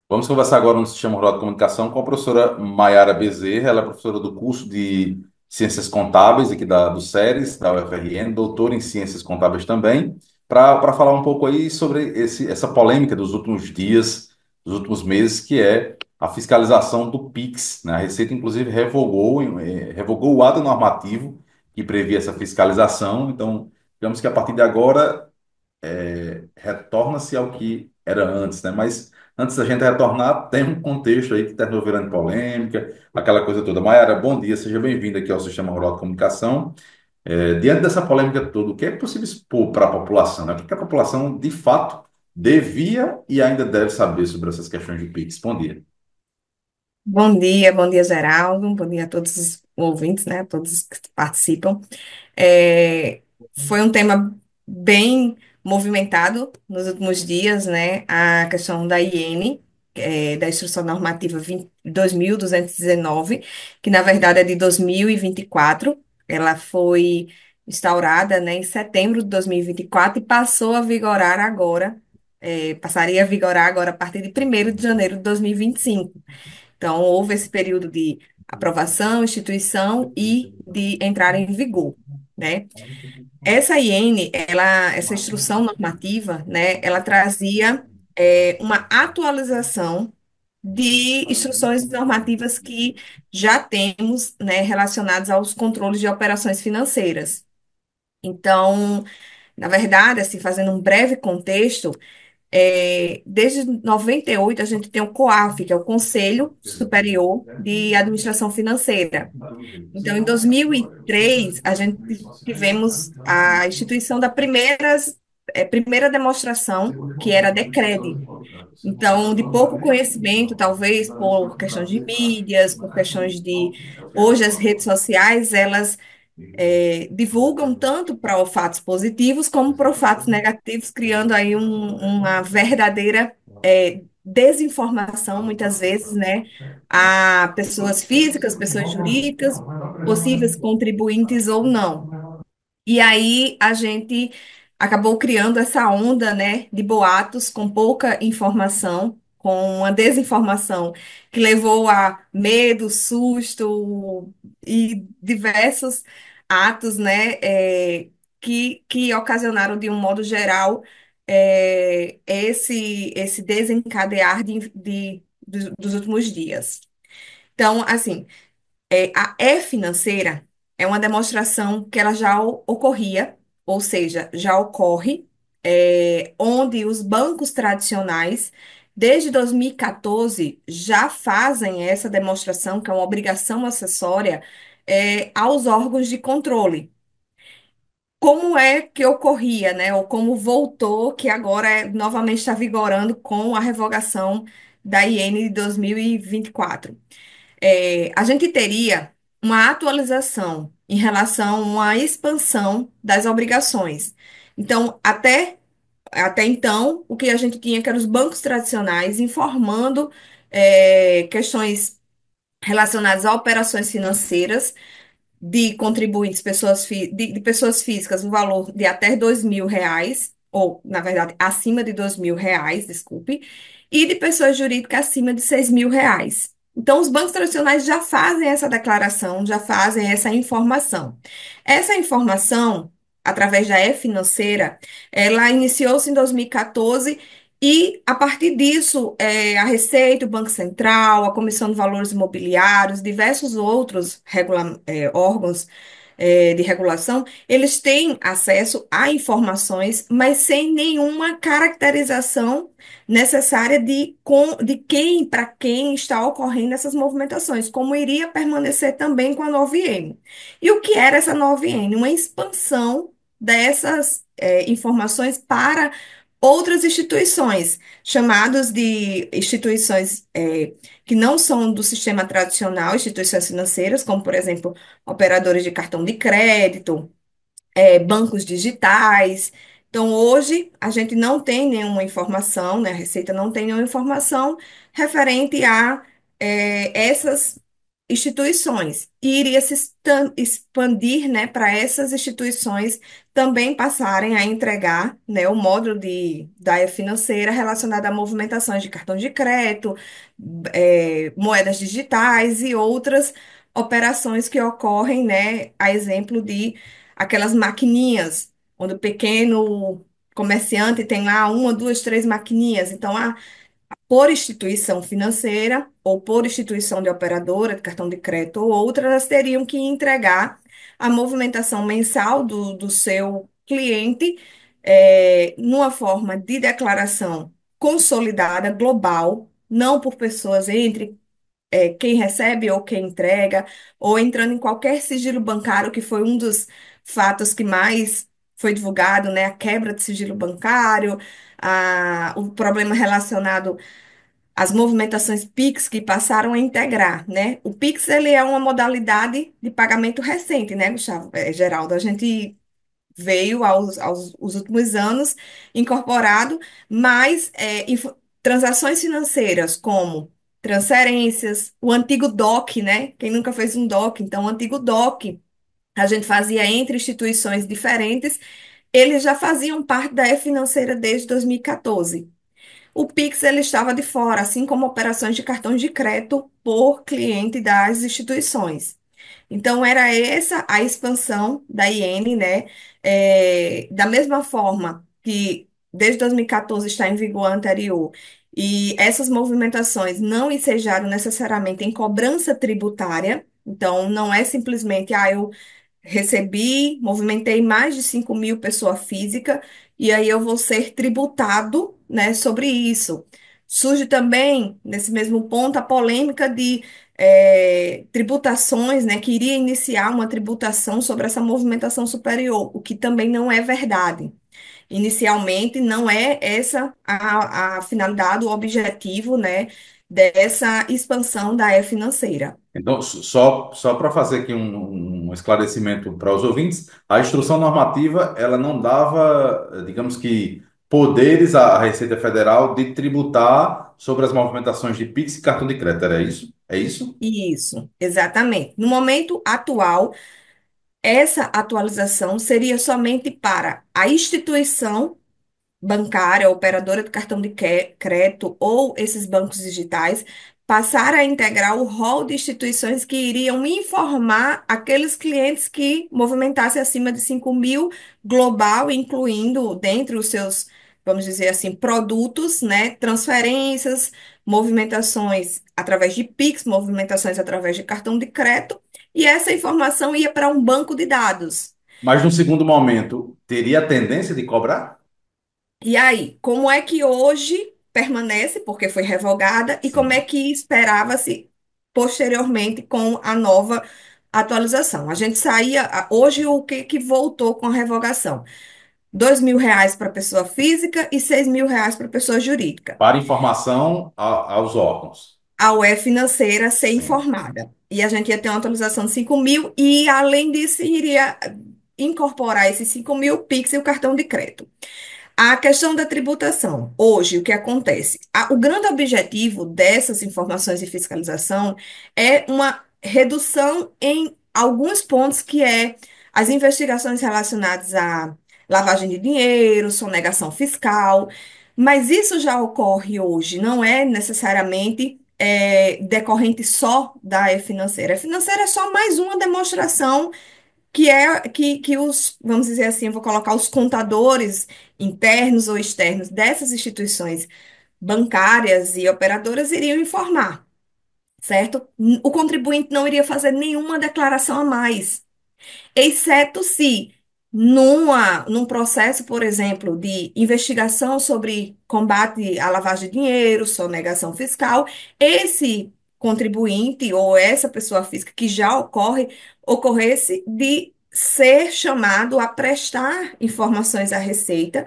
Vamos conversar agora no Sistema Rural de Comunicação com a professora Maiara Bezerra. Ela é professora do curso de Ciências Contábeis aqui do SERES, da UFRN, doutora em Ciências Contábeis também, para falar um pouco aí sobre essa polêmica dos últimos dias, dos últimos meses, que é a fiscalização do PIX, né? A Receita, inclusive, revogou o ato normativo que previa essa fiscalização. Então, digamos que a partir de agora retorna-se ao que era antes, né? Mas antes da gente retornar, tem um contexto aí que terminou virando polêmica, aquela coisa toda. Mayara, bom dia, seja bem-vinda aqui ao Sistema Rural de Comunicação. Diante dessa polêmica toda, o que é possível expor para a população, né? O que a população, de fato, devia e ainda deve saber sobre essas questões de PIX? Bom dia. Bom dia, Geraldo, bom dia a todos os ouvintes, né, a todos que participam. Foi um tema bem movimentado nos últimos dias, né, a questão da IN, da Instrução Normativa 2219, que na verdade é de 2024. Ela foi instaurada, né, em setembro de 2024 e passou a vigorar agora, passaria a vigorar agora a partir de 1º de janeiro de 2025. Então, houve esse período de aprovação, instituição e de entrar em vigor, né? Essa IN, essa instrução normativa, né, ela trazia uma atualização de instruções normativas que já temos, né, relacionadas aos controles de operações financeiras. Então, na verdade, assim, fazendo um breve contexto, desde 98 a gente tem o COAF, que é o Conselho Superior de Administração Financeira. Então, em 2003, a gente tivemos a instituição da primeira demonstração, que era a Decred. Então, de pouco conhecimento, talvez por questões de mídias, por questões de... Hoje, as redes sociais, elas divulgam tanto para fatos positivos como para fatos negativos, criando aí uma verdadeira desinformação, muitas vezes, né, a pessoas físicas, pessoas jurídicas, possíveis contribuintes ou não. E aí a gente acabou criando essa onda, né, de boatos com pouca informação, com uma desinformação que levou a medo, susto e diversos atos, né, que ocasionaram, de um modo geral, esse desencadear dos últimos dias. Então, assim, a E-financeira é uma demonstração que ela já ocorria, ou seja, já ocorre, onde os bancos tradicionais, desde 2014, já fazem essa demonstração, que é uma obrigação acessória, aos órgãos de controle. Como é que ocorria, né? Ou como voltou, que agora novamente está vigorando com a revogação da IN de 2024. A gente teria uma atualização em relação à expansão das obrigações. Então, até então, o que a gente tinha que eram os bancos tradicionais informando questões relacionadas a operações financeiras de contribuintes, de pessoas físicas, no valor de até R$ 2.000, ou, na verdade, acima de R$ 2.000, desculpe, e de pessoas jurídicas acima de R$ 6.000. Então, os bancos tradicionais já fazem essa declaração, já fazem essa informação. Essa informação, através da E-financeira, ela iniciou-se em 2014 e, a partir disso, a Receita, o Banco Central, a Comissão de Valores Imobiliários, diversos outros órgãos de regulação, eles têm acesso a informações, mas sem nenhuma caracterização necessária de quem, para quem está ocorrendo essas movimentações, como iria permanecer também com a 9N. E o que era essa 9N? Uma expansão dessas informações para outras instituições, chamadas de instituições que não são do sistema tradicional, instituições financeiras, como, por exemplo, operadores de cartão de crédito, bancos digitais. Então, hoje, a gente não tem nenhuma informação, né? A Receita não tem nenhuma informação referente a essas. instituições e iria se expandir, né, para essas instituições também passarem a entregar, né, o módulo da financeira relacionado a movimentações de cartão de crédito, moedas digitais e outras operações que ocorrem, né, a exemplo de aquelas maquininhas, onde o pequeno comerciante tem lá uma, duas, três maquininhas. Então, por instituição financeira ou por instituição de operadora de cartão de crédito ou outra, elas teriam que entregar a movimentação mensal do seu cliente, numa forma de declaração consolidada, global, não por pessoas entre quem recebe ou quem entrega, ou entrando em qualquer sigilo bancário, que foi um dos fatos que mais foi divulgado, né? A quebra de sigilo bancário, o problema relacionado as movimentações Pix que passaram a integrar, né? O Pix, ele é uma modalidade de pagamento recente, né, Gustavo? Geraldo, a gente veio aos últimos anos incorporado, mas transações financeiras como transferências, o antigo DOC, né? Quem nunca fez um DOC? Então, o antigo DOC, a gente fazia entre instituições diferentes, eles já faziam parte da E-Financeira desde 2014. O Pix ele estava de fora, assim como operações de cartões de crédito por cliente das instituições. Então, era essa a expansão da IN, né? Da mesma forma que desde 2014 está em vigor a anterior, e essas movimentações não ensejaram necessariamente em cobrança tributária. Então, não é simplesmente, eu recebi, movimentei mais de 5 mil pessoa física, e aí eu vou ser tributado, né, sobre isso. Surge também, nesse mesmo ponto, a polêmica de tributações, né, que iria iniciar uma tributação sobre essa movimentação superior, o que também não é verdade. Inicialmente, não é essa a finalidade, o objetivo, né, dessa expansão da E-Financeira. Então, só para fazer aqui um esclarecimento para os ouvintes, a instrução normativa ela não dava, digamos que, poderes à Receita Federal de tributar sobre as movimentações de Pix e cartão de crédito, era isso? É isso? Isso, exatamente. No momento atual, essa atualização seria somente para a instituição bancária, operadora de cartão de crédito ou esses bancos digitais, passar a integrar o rol de instituições que iriam informar aqueles clientes que movimentassem acima de 5 mil global, incluindo dentre os seus, vamos dizer assim, produtos, né, transferências, movimentações através de Pix, movimentações através de cartão de crédito, e essa informação ia para um banco de dados. Mas no segundo momento, teria a tendência de cobrar? E aí, como é que hoje permanece, porque foi revogada, e como é Sim. que esperava-se posteriormente com a nova atualização? A gente saía, hoje o que voltou com a revogação? R$ 2.000 para pessoa física e R$ 6.000 para pessoa jurídica. Para informação aos órgãos. A UE financeira ser Sim. informada. E a gente ia ter uma atualização de 5 mil, e além disso, iria incorporar esses 5 mil, o Pix e o cartão de crédito. A questão da tributação. Hoje, o que acontece? O grande objetivo dessas informações de fiscalização é uma redução em alguns pontos, que é as investigações relacionadas à lavagem de dinheiro, sonegação fiscal, mas isso já ocorre hoje, não é necessariamente decorrente só da E-Financeira. A E-Financeira é só mais uma demonstração que os, vamos dizer assim, eu vou colocar os contadores internos ou externos dessas instituições bancárias e operadoras iriam informar, certo? O contribuinte não iria fazer nenhuma declaração a mais, exceto se num processo, por exemplo, de investigação sobre combate à lavagem de dinheiro, sonegação fiscal, esse contribuinte ou essa pessoa física que já ocorresse de ser chamado a prestar informações à Receita,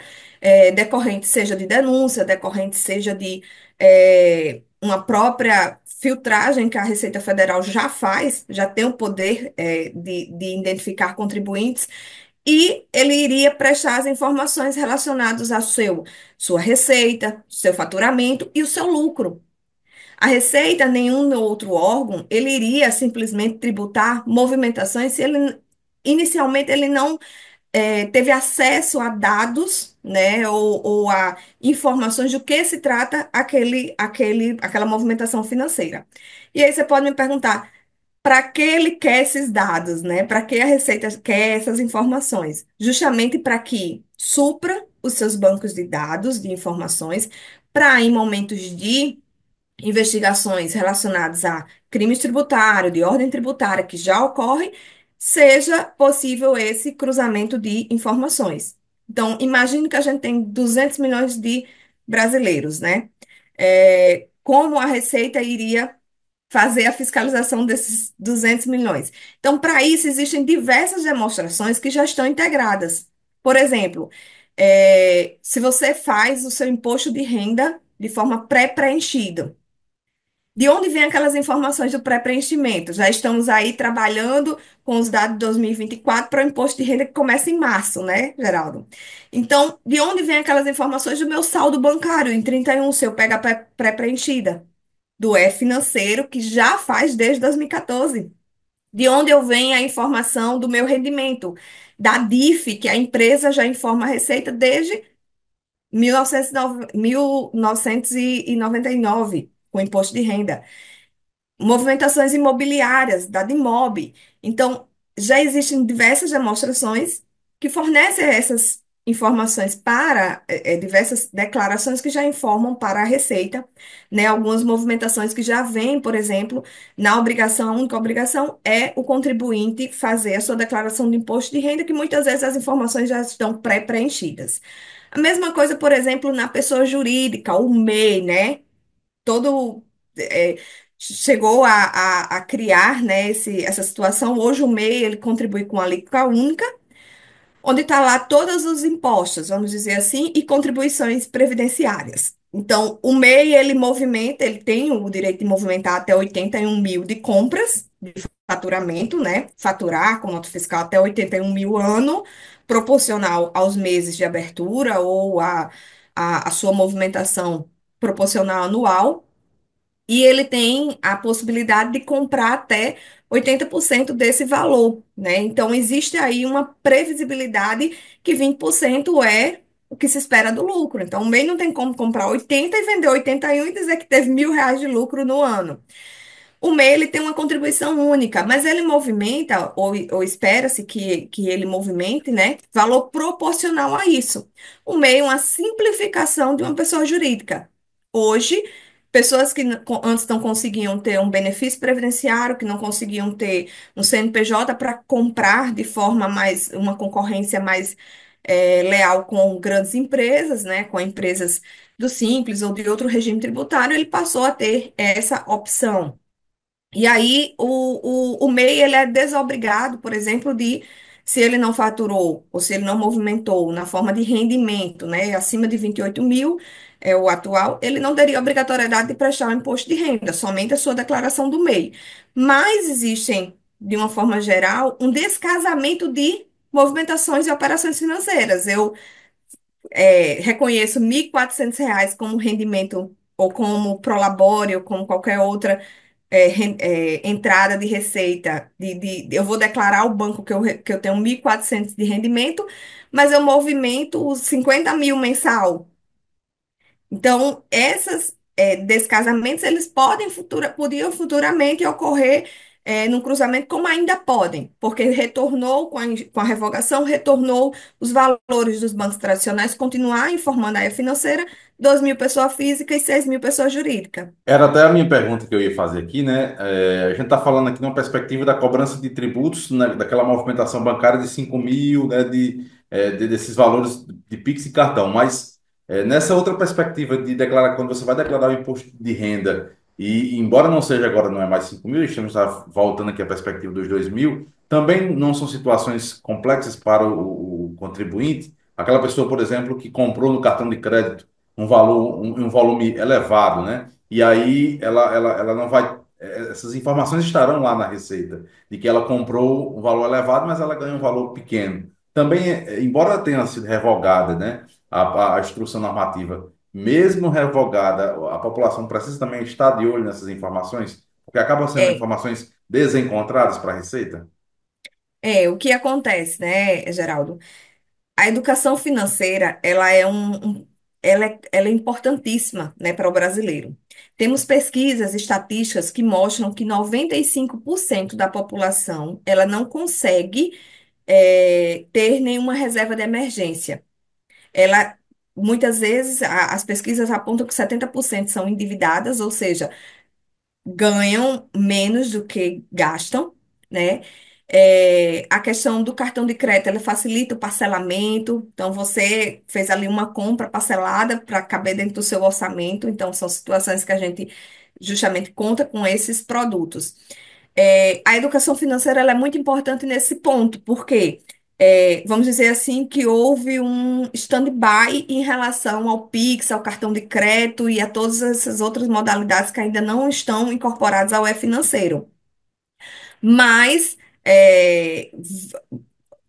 decorrente seja de denúncia, decorrente seja de uma própria filtragem que a Receita Federal já faz, já tem o poder, de identificar contribuintes, e ele iria prestar as informações relacionadas sua receita, seu faturamento e o seu lucro. A Receita, nenhum outro órgão, ele iria simplesmente tributar movimentações se ele, inicialmente, ele não teve acesso a dados, né, ou a informações do que se trata aquela movimentação financeira. E aí você pode me perguntar, para que ele quer esses dados, né? Para que a Receita quer essas informações? Justamente para que supra os seus bancos de dados, de informações, para em momentos de investigações relacionadas a crimes tributários, de ordem tributária que já ocorrem, seja possível esse cruzamento de informações. Então, imagine que a gente tem 200 milhões de brasileiros, né? Como a Receita iria fazer a fiscalização desses 200 milhões? Então, para isso, existem diversas demonstrações que já estão integradas. Por exemplo, se você faz o seu imposto de renda de forma pré-preenchida, de onde vem aquelas informações do pré-preenchimento? Já estamos aí trabalhando com os dados de 2024 para o imposto de renda que começa em março, né, Geraldo? Então, de onde vem aquelas informações do meu saldo bancário em 31, se eu pego a pré-preenchida? Do E-financeiro, que já faz desde 2014. De onde eu venho a informação do meu rendimento? Da DIF, que a empresa já informa a Receita desde 1999, com o imposto de renda. Movimentações imobiliárias, da DIMOB. Então, já existem diversas demonstrações que fornecem essas informações para diversas declarações que já informam para a Receita, né? Algumas movimentações que já vêm, por exemplo, na obrigação, a única obrigação é o contribuinte fazer a sua declaração de imposto de renda, que muitas vezes as informações já estão pré-preenchidas. A mesma coisa, por exemplo, na pessoa jurídica, o MEI, né? Todo é, chegou a criar, né, essa situação. Hoje o MEI ele contribui com a alíquota única, onde está lá todos os impostos, vamos dizer assim, e contribuições previdenciárias. Então, o MEI ele movimenta, ele tem o direito de movimentar até 81 mil de compras, de faturamento, né? Faturar com nota fiscal até 81 mil ano, proporcional aos meses de abertura ou a sua movimentação proporcional anual. E ele tem a possibilidade de comprar até 80% desse valor, né? Então, existe aí uma previsibilidade que 20% é o que se espera do lucro. Então, o MEI não tem como comprar 80 e vender 81 e dizer que teve R$ 1.000 de lucro no ano. O MEI ele tem uma contribuição única, mas ele movimenta, ou espera-se que ele movimente, né, valor proporcional a isso. O MEI é uma simplificação de uma pessoa jurídica. Hoje, pessoas que antes não conseguiam ter um benefício previdenciário, que não conseguiam ter um CNPJ para comprar de forma mais, uma concorrência mais leal com grandes empresas, né, com empresas do Simples ou de outro regime tributário, ele passou a ter essa opção. E aí, o MEI, ele é desobrigado, por exemplo, se ele não faturou ou se ele não movimentou na forma de rendimento, né, acima de 28 mil, é o atual, ele não teria obrigatoriedade de prestar o imposto de renda, somente a sua declaração do MEI. Mas existem, de uma forma geral, um descasamento de movimentações e operações financeiras. Eu reconheço R$ 1.400 como rendimento ou como prolabore ou como qualquer outra entrada de receita, eu vou declarar ao banco que eu tenho 1.400 de rendimento, mas eu movimento os 50 mil mensal. Então, esses descasamentos, eles podiam futuramente ocorrer no cruzamento, como ainda podem, porque retornou com a revogação, retornou os valores dos bancos tradicionais, continuar informando a área financeira, 2.000 pessoa física e 6.000 pessoa jurídica. Era até a minha pergunta que eu ia fazer aqui, né? A gente está falando aqui numa perspectiva da cobrança de tributos, né? Daquela movimentação bancária de 5 mil, né? Desses valores de Pix e cartão. Mas nessa outra perspectiva de declarar, quando você vai declarar o imposto de renda, e embora não seja agora, não é mais 5 mil, estamos voltando aqui à perspectiva dos 2 mil, também não são situações complexas para o contribuinte. Aquela pessoa, por exemplo, que comprou no cartão de crédito um valor, um volume elevado, né? E aí ela não vai. Essas informações estarão lá na receita, de que ela comprou um valor elevado, mas ela ganha um valor pequeno. Também, embora tenha sido revogada, né, a instrução normativa, mesmo revogada, a população precisa também estar de olho nessas informações, porque acabam sendo É, informações desencontradas para a Receita? o que acontece, né, Geraldo? A educação financeira, ela é importantíssima, né, para o brasileiro. Temos pesquisas estatísticas que mostram que 95% da população, ela não consegue, ter nenhuma reserva de emergência. Ela, muitas vezes, as pesquisas apontam que 70% são endividadas, ou seja, ganham menos do que gastam, né? A questão do cartão de crédito, ela facilita o parcelamento. Então, você fez ali uma compra parcelada para caber dentro do seu orçamento. Então, são situações que a gente justamente conta com esses produtos. A educação financeira ela é muito importante nesse ponto, porque vamos dizer assim que houve um stand-by em relação ao Pix, ao cartão de crédito e a todas essas outras modalidades que ainda não estão incorporadas ao e-financeiro. Mas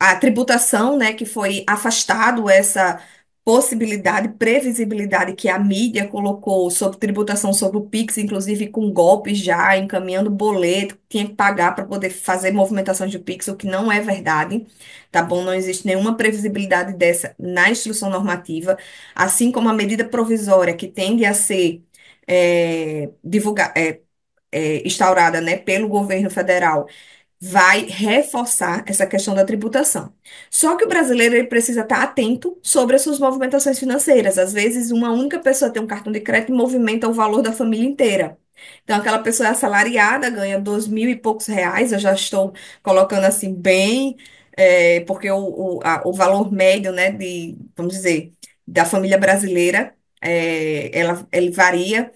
a tributação, né, que foi afastado essa possibilidade, previsibilidade que a mídia colocou sobre tributação sobre o Pix, inclusive com golpes já, encaminhando boleto, tinha que pagar para poder fazer movimentações de Pix, o que não é verdade, tá bom? Não existe nenhuma previsibilidade dessa na instrução normativa, assim como a medida provisória que tende a ser instaurada, né, pelo governo federal vai reforçar essa questão da tributação. Só que o brasileiro ele precisa estar atento sobre as suas movimentações financeiras. Às vezes, uma única pessoa tem um cartão de crédito e movimenta o valor da família inteira. Então, aquela pessoa é assalariada, ganha 2.000 e poucos reais. Eu já estou colocando assim bem, porque o valor médio, né, vamos dizer, da família brasileira, ele varia.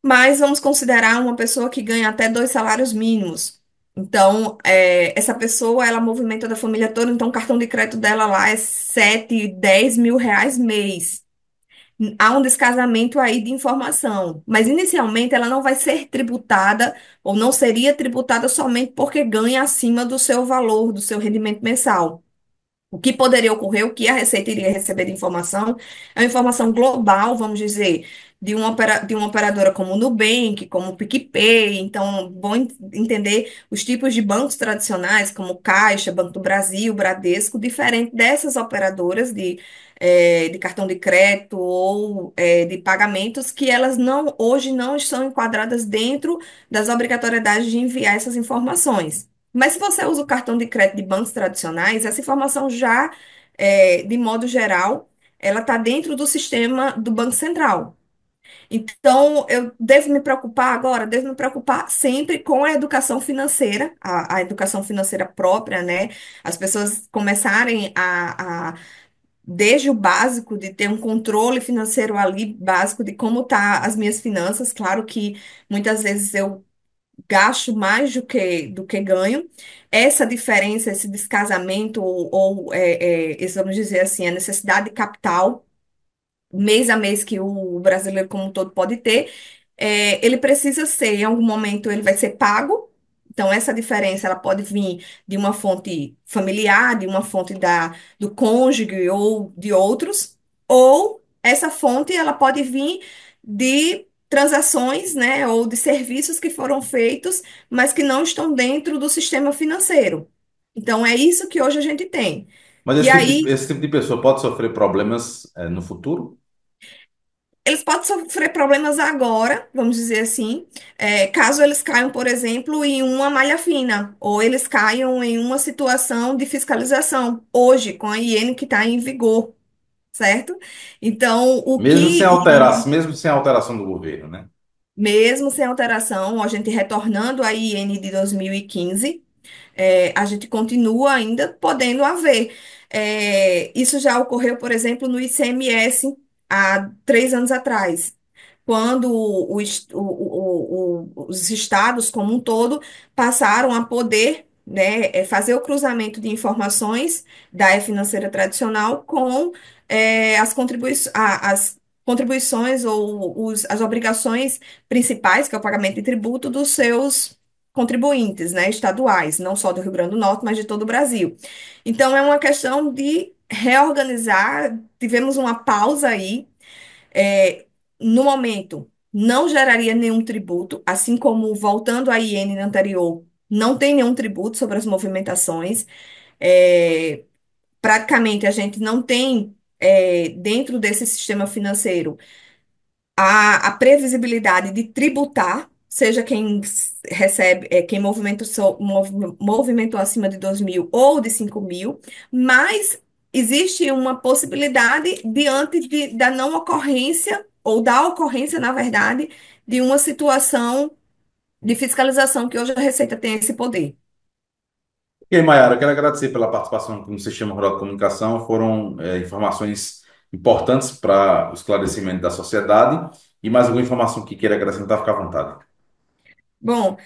Mas vamos considerar uma pessoa que ganha até 2 salários mínimos. Então, essa pessoa, ela movimenta da família toda, então o cartão de crédito dela lá é 7, 10 mil reais mês. Há um descasamento aí de informação, mas inicialmente ela não vai ser tributada ou não seria tributada somente porque ganha acima do seu valor, do seu rendimento mensal. O que poderia ocorrer, o que a Receita iria receber de informação, é uma informação global, vamos dizer, de uma operadora como o Nubank, como o PicPay. Então, bom entender os tipos de bancos tradicionais, como Caixa, Banco do Brasil, Bradesco, diferente dessas operadoras de cartão de crédito ou de pagamentos, que elas não, hoje não estão enquadradas dentro das obrigatoriedades de enviar essas informações. Mas se você usa o cartão de crédito de bancos tradicionais, essa informação já, de modo geral, ela está dentro do sistema do Banco Central. Então, eu devo me preocupar agora, devo me preocupar sempre com a educação financeira, a educação financeira própria, né? As pessoas começarem desde o básico, de ter um controle financeiro ali, básico de como tá as minhas finanças. Claro que muitas vezes eu gasto mais do que ganho. Essa diferença, esse descasamento, vamos dizer assim, a necessidade de capital, mês a mês, que o brasileiro como um todo pode ter, ele precisa ser, em algum momento, ele vai ser pago. Então, essa diferença ela pode vir de uma fonte familiar, de uma fonte do cônjuge ou de outros, ou essa fonte ela pode vir de transações, né, ou de serviços que foram feitos, mas que não estão dentro do sistema financeiro. Então, é isso que hoje a gente tem. Mas E aí, esse tipo de pessoa pode sofrer problemas, no futuro? eles podem sofrer problemas agora, vamos dizer assim, caso eles caiam, por exemplo, em uma malha fina, ou eles caiam em uma situação de fiscalização, hoje, com a IN que está em vigor, certo? Então, Mesmo sem alteração do governo, né? mesmo sem alteração, a gente retornando à IN de 2015, a gente continua ainda podendo haver. Isso já ocorreu, por exemplo, no ICMS há 3 anos atrás, quando os estados como um todo passaram a poder, né, fazer o cruzamento de informações da E-financeira tradicional com as contribuições ou as obrigações principais, que é o pagamento de tributo dos seus contribuintes, né, estaduais, não só do Rio Grande do Norte, mas de todo o Brasil. Então, é uma questão de reorganizar. Tivemos uma pausa aí, é, no momento, não geraria nenhum tributo, assim como voltando à IN anterior, não tem nenhum tributo sobre as movimentações. É, praticamente a gente não tem, dentro desse sistema financeiro, a previsibilidade de tributar, seja quem recebe, quem movimentou acima de 2.000 ou de 5.000, mas existe uma possibilidade diante da não ocorrência, ou da ocorrência, na verdade, de uma situação de fiscalização que hoje a Receita tem esse poder. Ok, Mayara, eu quero agradecer pela participação aqui no Sistema Rural de Comunicação. Foram informações importantes para o esclarecimento da sociedade. E mais alguma informação que queira acrescentar, fica à vontade. Bom,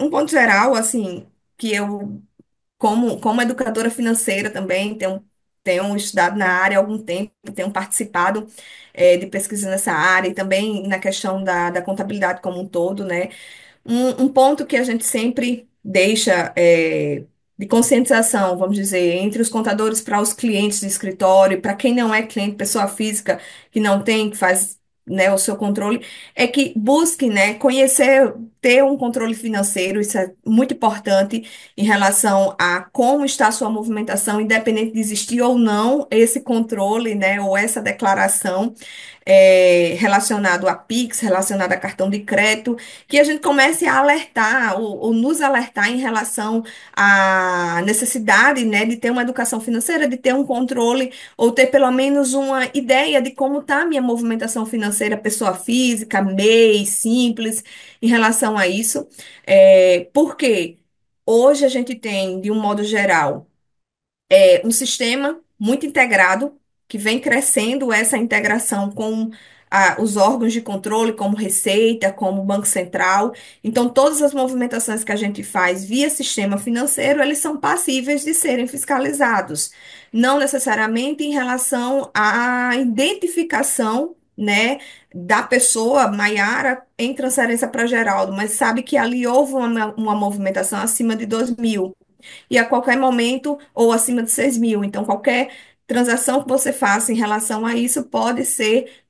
um ponto geral, assim, que eu como educadora financeira também, tenho estudado na área há algum tempo, tenho participado de pesquisa nessa área e também na questão da contabilidade como um todo, né? Um ponto que a gente sempre deixa de conscientização, vamos dizer, entre os contadores para os clientes de escritório, para quem não é cliente, pessoa física que não tem, que faz, né, o seu controle, é que busque, né, conhecer, ter um controle financeiro, isso é muito importante em relação a como está a sua movimentação, independente de existir ou não esse controle, né, ou essa declaração relacionado a Pix, relacionado a cartão de crédito, que a gente comece a alertar ou nos alertar em relação à necessidade, né, de ter uma educação financeira, de ter um controle ou ter pelo menos uma ideia de como está a minha movimentação financeira, pessoa física, MEI, simples, em relação a isso. Porque hoje a gente tem, de um modo geral, um sistema muito integrado, que vem crescendo essa integração com os órgãos de controle, como Receita, como Banco Central. Então, todas as movimentações que a gente faz via sistema financeiro, eles são passíveis de serem fiscalizados. Não necessariamente em relação à identificação, né, da pessoa, Maiara, em transferência para Geraldo, mas sabe que ali houve uma movimentação acima de 2.000 e a qualquer momento ou acima de 6.000. Então, qualquer transação que você faça em relação a isso pode ser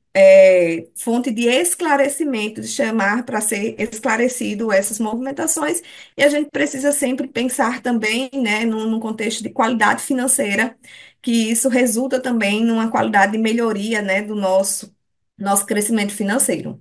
fonte de esclarecimento, de chamar para ser esclarecido essas movimentações. E a gente precisa sempre pensar também, né, num contexto de qualidade financeira, que isso resulta também numa qualidade de melhoria, né, do nosso crescimento financeiro.